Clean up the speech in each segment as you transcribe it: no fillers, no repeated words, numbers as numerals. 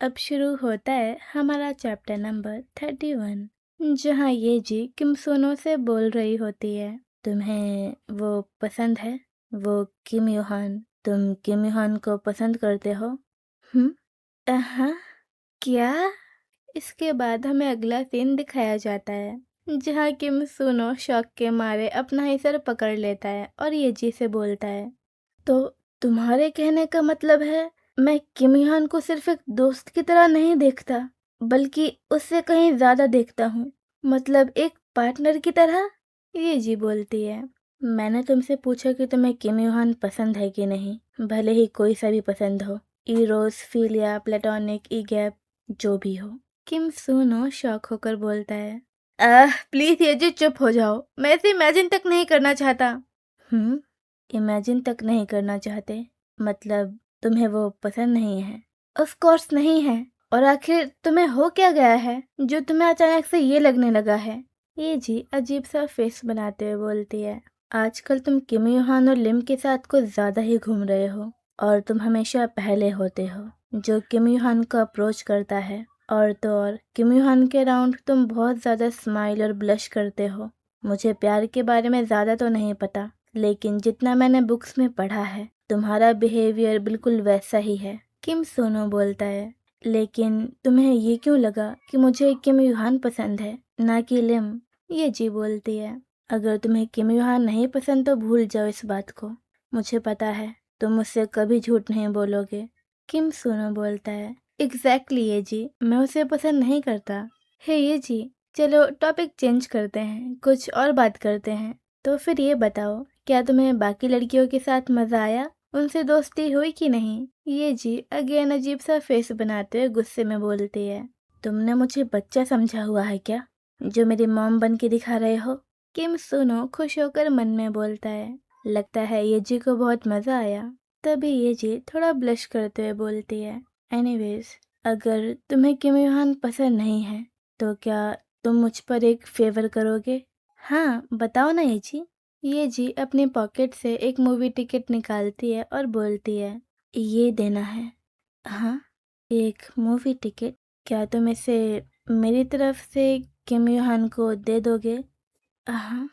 अब शुरू होता है हमारा चैप्टर नंबर 31, जहाँ ये जी किम सोनो से बोल रही होती है। तुम्हें वो पसंद है, वो किम योहान। तुम किम योहान को पसंद करते हो? हाँ। क्या? इसके बाद हमें अगला सीन दिखाया जाता है, जहाँ किम सुनो शौक के मारे अपना ही सर पकड़ लेता है और ये जी से बोलता है, तो तुम्हारे कहने का मतलब है मैं किम यान को सिर्फ एक दोस्त की तरह नहीं देखता, बल्कि उससे कहीं ज्यादा देखता हूँ, मतलब एक पार्टनर की तरह। ये जी बोलती है, मैंने तुमसे पूछा कि तुम्हें किम योहान पसंद है कि नहीं, भले ही कोई सा भी पसंद हो, इरोस, फिलिया, प्लेटोनिक, ई गैप, जो भी हो। किम सुनो शौक होकर बोलता है, प्लीज ये जी चुप हो जाओ, मैं इसे इमेजिन तक नहीं करना चाहता। इमेजिन तक नहीं करना चाहते? मतलब तुम्हें वो पसंद नहीं है? ऑफ कोर्स नहीं है। और आखिर तुम्हें हो क्या गया है जो तुम्हें अचानक से ये लगने लगा है? ये जी अजीब सा फेस बनाते हुए बोलती है, आजकल तुम किम योहान और लिम के साथ कुछ ज्यादा ही घूम रहे हो, और तुम हमेशा पहले होते हो जो किम योहान को अप्रोच करता है। और तो और किम योहान के अराउंड तुम बहुत ज्यादा स्माइल और ब्लश करते हो। मुझे प्यार के बारे में ज्यादा तो नहीं पता, लेकिन जितना मैंने बुक्स में पढ़ा है तुम्हारा बिहेवियर बिल्कुल वैसा ही है। किम सोनो बोलता है, लेकिन तुम्हें ये क्यों लगा कि मुझे किम युहान पसंद है, ना कि लिम? ये जी बोलती है, अगर तुम्हें किम युहान नहीं पसंद तो भूल जाओ इस बात को। मुझे पता है तुम मुझसे कभी झूठ नहीं बोलोगे। किम सोनो बोलता है, एग्जैक्टली ये जी, मैं उसे पसंद नहीं करता। हे ये जी, चलो टॉपिक चेंज करते हैं, कुछ और बात करते हैं। तो फिर ये बताओ, क्या तुम्हें बाकी लड़कियों के साथ मजा आया? उनसे दोस्ती हुई कि नहीं? ये जी अगेन अजीब सा फेस बनाते हुए गुस्से में बोलती है, तुमने मुझे बच्चा समझा हुआ है क्या, जो मेरी मॉम बन के दिखा रहे हो? किम सुनो खुश होकर मन में बोलता है, लगता है ये जी को बहुत मजा आया। तभी ये जी थोड़ा ब्लश करते हुए बोलती है, एनीवेज, अगर तुम्हें किम योहान पसंद नहीं है तो क्या तुम मुझ पर एक फेवर करोगे? हाँ बताओ ना ये जी। ये जी अपनी पॉकेट से एक मूवी टिकट निकालती है और बोलती है, ये देना है। हाँ, एक मूवी टिकट? क्या तुम इसे मेरी तरफ से किम योहान को दे दोगे? हाँ।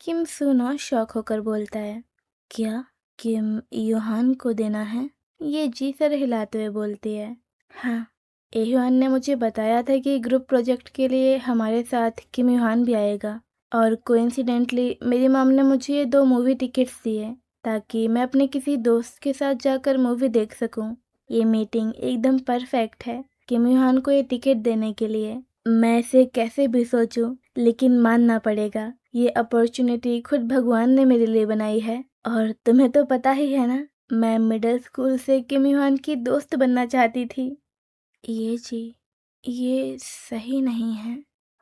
किम सुनो शौक होकर बोलता है, क्या किम योहान को देना है? ये जी सर हिलाते हुए बोलती है, हाँ। एह्वान ने मुझे बताया था कि ग्रुप प्रोजेक्ट के लिए हमारे साथ किम योहान भी आएगा, और कोइंसिडेंटली मेरी मॉम ने मुझे ये 2 मूवी टिकट्स दिए ताकि मैं अपने किसी दोस्त के साथ जाकर मूवी देख सकूं। ये मीटिंग एकदम परफेक्ट है किम योहान को ये टिकट देने के लिए। मैं इसे कैसे भी सोचूं, लेकिन मानना पड़ेगा, ये अपॉर्चुनिटी खुद भगवान ने मेरे लिए बनाई है। और तुम्हें तो पता ही है ना, मैं मिडिल स्कूल से किम योहान की दोस्त बनना चाहती थी। ये जी, ये सही नहीं है।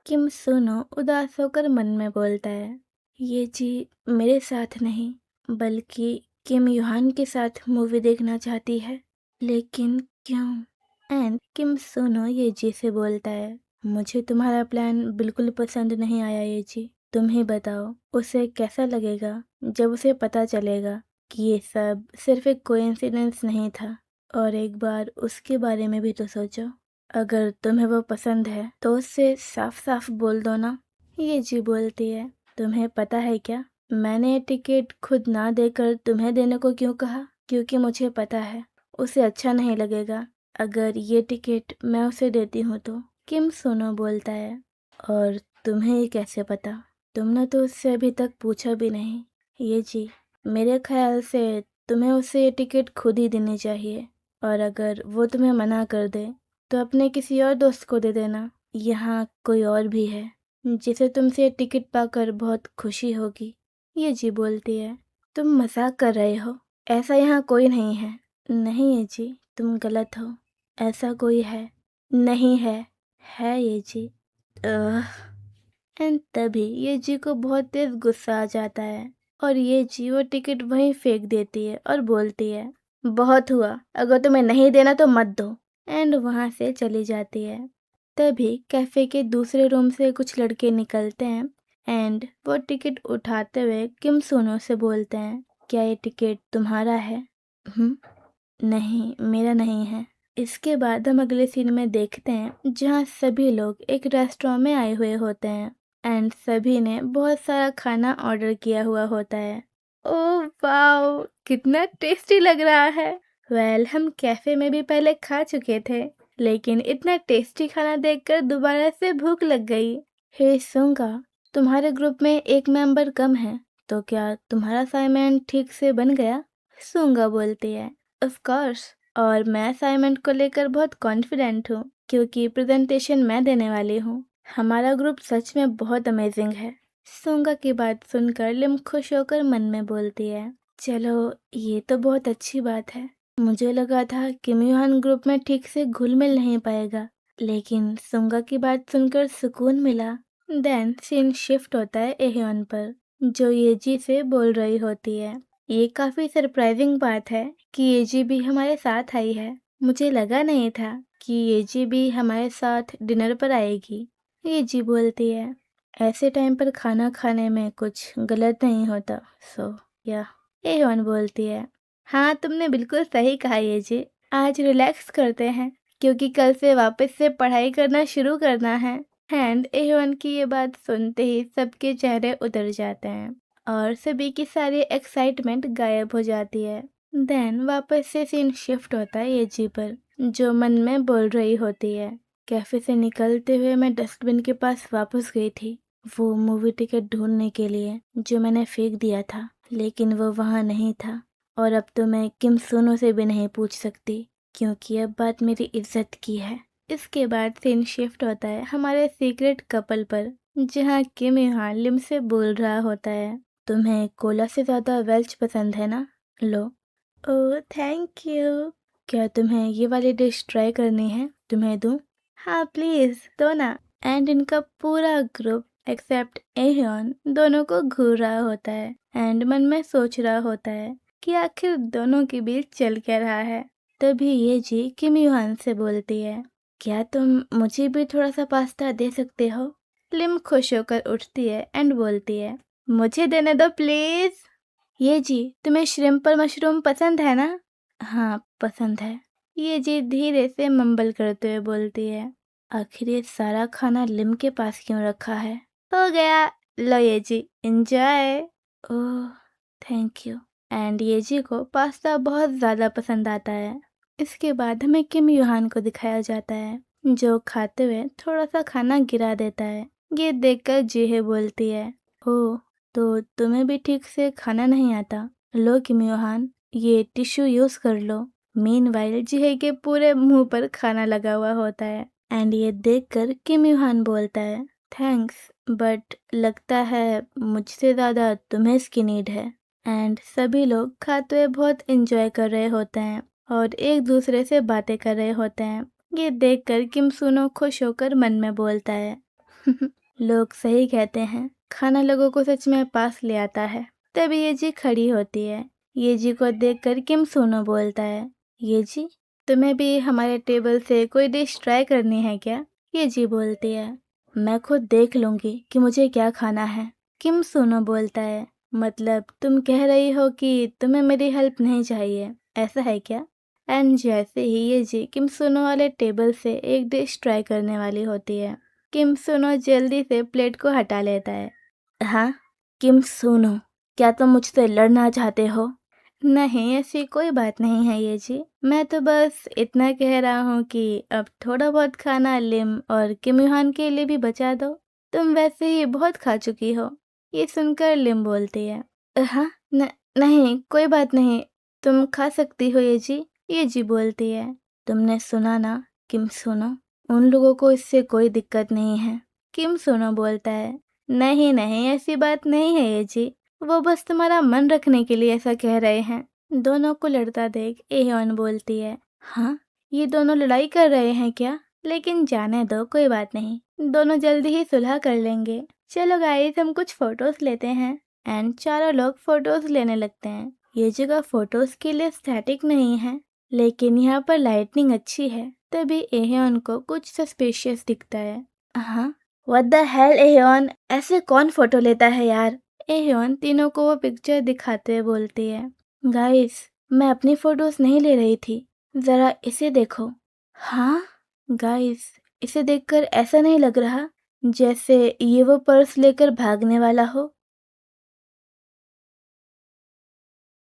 किम सुनो उदास होकर मन में बोलता है, ये जी मेरे साथ नहीं, बल्कि किम युहान के साथ मूवी देखना चाहती है। लेकिन क्यों? एंड किम सुनो ये जी से बोलता है, मुझे तुम्हारा प्लान बिल्कुल पसंद नहीं आया ये जी। तुम ही बताओ उसे कैसा लगेगा जब उसे पता चलेगा कि ये सब सिर्फ एक कोइंसिडेंस नहीं था। और एक बार उसके बारे में भी तो सोचो, अगर तुम्हें वो पसंद है तो उससे साफ साफ बोल दो ना। ये जी बोलती है, तुम्हें पता है क्या, मैंने ये टिकट खुद ना देकर तुम्हें देने को क्यों कहा? क्योंकि मुझे पता है उसे अच्छा नहीं लगेगा अगर ये टिकट मैं उसे देती हूँ तो। किम सोनो बोलता है, और तुम्हें ये कैसे पता? तुमने तो उससे अभी तक पूछा भी नहीं। ये जी, मेरे ख्याल से तुम्हें उसे ये टिकट खुद ही देनी चाहिए, और अगर वो तुम्हें मना कर दे तो अपने किसी और दोस्त को दे देना। यहाँ कोई और भी है जिसे तुमसे ये टिकट पाकर बहुत खुशी होगी। ये जी बोलती है, तुम मजाक कर रहे हो, ऐसा यहाँ कोई नहीं है। नहीं ये जी, तुम गलत हो, ऐसा कोई है नहीं है। है ये जी। एंड तभी ये जी को बहुत तेज गुस्सा आ जाता है, और ये जी वो टिकट वहीं फेंक देती है और बोलती है, बहुत हुआ, अगर तुम्हें नहीं देना तो मत दो। एंड वहाँ से चली जाती है। तभी कैफे के दूसरे रूम से कुछ लड़के निकलते हैं, एंड वो टिकट उठाते हुए किम सोनो से बोलते हैं, क्या ये टिकट तुम्हारा है? नहीं, मेरा नहीं है। इसके बाद हम अगले सीन में देखते हैं जहाँ सभी लोग एक रेस्टोरेंट में आए हुए होते हैं एंड सभी ने बहुत सारा खाना ऑर्डर किया हुआ होता है। ओह वाओ, कितना टेस्टी लग रहा है। हम कैफे में भी पहले खा चुके थे, लेकिन इतना टेस्टी खाना देखकर दोबारा से भूख लग गई। हे सुंगा, तुम्हारे ग्रुप में एक मेंबर कम है, तो क्या तुम्हारा असाइनमेंट ठीक से बन गया? सुंगा बोलती है, ऑफ कोर्स, और मैं असाइनमेंट को लेकर बहुत कॉन्फिडेंट हूँ क्योंकि प्रेजेंटेशन मैं देने वाली हूँ। हमारा ग्रुप सच में बहुत अमेजिंग है। सुंगा की बात सुनकर लिम खुश होकर मन में बोलती है, चलो ये तो बहुत अच्छी बात है। मुझे लगा था कि म्यूहान ग्रुप में ठीक से घुल मिल नहीं पाएगा, लेकिन सुंगा की बात सुनकर सुकून मिला। देन सीन शिफ्ट होता है एह्योन पर, जो येजी से बोल रही होती है। ये काफी सरप्राइजिंग बात है कि येजी भी हमारे साथ आई है। मुझे लगा नहीं था कि येजी भी हमारे साथ डिनर पर आएगी। येजी बोलती है, ऐसे टाइम पर खाना खाने में कुछ गलत नहीं होता, सो या। एह्योन बोलती है, हाँ तुमने बिल्कुल सही कहा येजी, आज रिलैक्स करते हैं क्योंकि कल से वापस से पढ़ाई करना शुरू करना है। एंड एह्योन की ये बात सुनते ही सबके चेहरे उतर जाते हैं और सभी की सारी एक्साइटमेंट गायब हो जाती है। देन वापस से सीन शिफ्ट होता है येजी पर, जो मन में बोल रही होती है, कैफे से निकलते हुए मैं डस्टबिन के पास वापस गई थी वो मूवी टिकट ढूंढने के लिए जो मैंने फेंक दिया था, लेकिन वो वहाँ नहीं था। और अब तो मैं किम सोनो से भी नहीं पूछ सकती क्योंकि अब बात मेरी इज्जत की है। इसके बाद सीन शिफ्ट होता है हमारे सीक्रेट कपल पर, जहाँ किम यहाँ लिम से बोल रहा होता है, तुम्हें कोला से ज़्यादा वेल्च पसंद है ना? लो। Oh thank you. क्या तुम्हें ये वाली डिश ट्राई करनी है? तुम्हें दूँ? हाँ प्लीज़ दो ना। एंड इनका पूरा ग्रुप एक्सेप्ट एह्योन दोनों को घूर रहा होता है एंड मन में सोच रहा होता है कि आखिर दोनों के बीच चल क्या रहा है। तभी ये जी किम युहान से बोलती है, क्या तुम मुझे भी थोड़ा सा पास्ता दे सकते हो? लिम खुश होकर उठती है एंड बोलती है, मुझे देने दो प्लीज। ये जी तुम्हें श्रिम्प और मशरूम पसंद है ना? हाँ पसंद है। ये जी धीरे से मम्बल करते हुए बोलती है, आखिर ये सारा खाना लिम के पास क्यों रखा है? हो गया, लो ये जी enjoy. Oh thank you. And ये जी को पास्ता बहुत ज़्यादा पसंद आता है। इसके बाद हमें किम युहान को दिखाया जाता है, जो खाते हुए थोड़ा सा खाना गिरा देता है। ये देखकर जीहे बोलती है, ओह तो तुम्हें भी ठीक से खाना नहीं आता? लो किम युहान, ये टिश्यू यूज कर लो। मीनवाइल जीहे के पूरे मुंह पर खाना लगा हुआ होता है एंड ये देखकर किम युहान बोलता है, थैंक्स, बट लगता है मुझसे ज़्यादा तुम्हें इसकी नीड है। एंड सभी लोग खाते हुए बहुत इंजॉय कर रहे होते हैं और एक दूसरे से बातें कर रहे होते हैं। ये देखकर किम सुनो खुश होकर मन में बोलता है, लोग सही कहते हैं, खाना लोगों को सच में पास ले आता है। तभी ये जी खड़ी होती है। ये जी को देखकर किम सुनो बोलता है, ये जी तुम्हें भी हमारे टेबल से कोई डिश ट्राई करनी है क्या? ये जी बोलती है, मैं खुद देख लूंगी कि मुझे क्या खाना है। किम सुनो बोलता है, मतलब तुम कह रही हो कि तुम्हें मेरी हेल्प नहीं चाहिए, ऐसा है क्या? एंड जैसे ही ये जी किम सुनो वाले टेबल से एक डिश ट्राई करने वाली होती है, किम सुनो जल्दी से प्लेट को हटा लेता है। हाँ किम सुनो, क्या तुम मुझसे लड़ना चाहते हो? नहीं ऐसी कोई बात नहीं है ये जी, मैं तो बस इतना कह रहा हूँ कि अब थोड़ा बहुत खाना लिम और किम युहान के लिए भी बचा दो, तुम वैसे ही बहुत खा चुकी हो। ये सुनकर लिम बोलती है, हाँ नहीं कोई बात नहीं, तुम खा सकती हो ये जी। ये जी बोलती है, तुमने सुना ना किम सुनो, उन लोगों को इससे कोई दिक्कत नहीं है। किम सुनो बोलता है, नहीं नहीं ऐसी बात नहीं है ये जी, वो बस तुम्हारा मन रखने के लिए ऐसा कह रहे हैं। दोनों को लड़ता देख एह्योन बोलती है, हाँ ये दोनों लड़ाई कर रहे हैं क्या? लेकिन जाने दो कोई बात नहीं, दोनों जल्दी ही सुलह कर लेंगे। चलो गाइस हम कुछ फोटोज लेते हैं। एंड चारों लोग फोटोज लेने लगते हैं। ये जगह फोटोज के लिए स्टैटिक नहीं है, लेकिन यहाँ पर लाइटनिंग अच्छी है। तभी एह्योन को कुछ सस्पिशियस दिखता है। हाँ व्हाट द हेल एह्योन, ऐसे कौन फोटो लेता है यार? एह्योन तीनों को वो पिक्चर दिखाते हुए बोलती है, गाइस मैं अपनी फोटोज नहीं ले रही थी, जरा इसे देखो। हाँ, गाइस, इसे देखकर ऐसा नहीं लग रहा जैसे ये वो पर्स लेकर भागने वाला हो।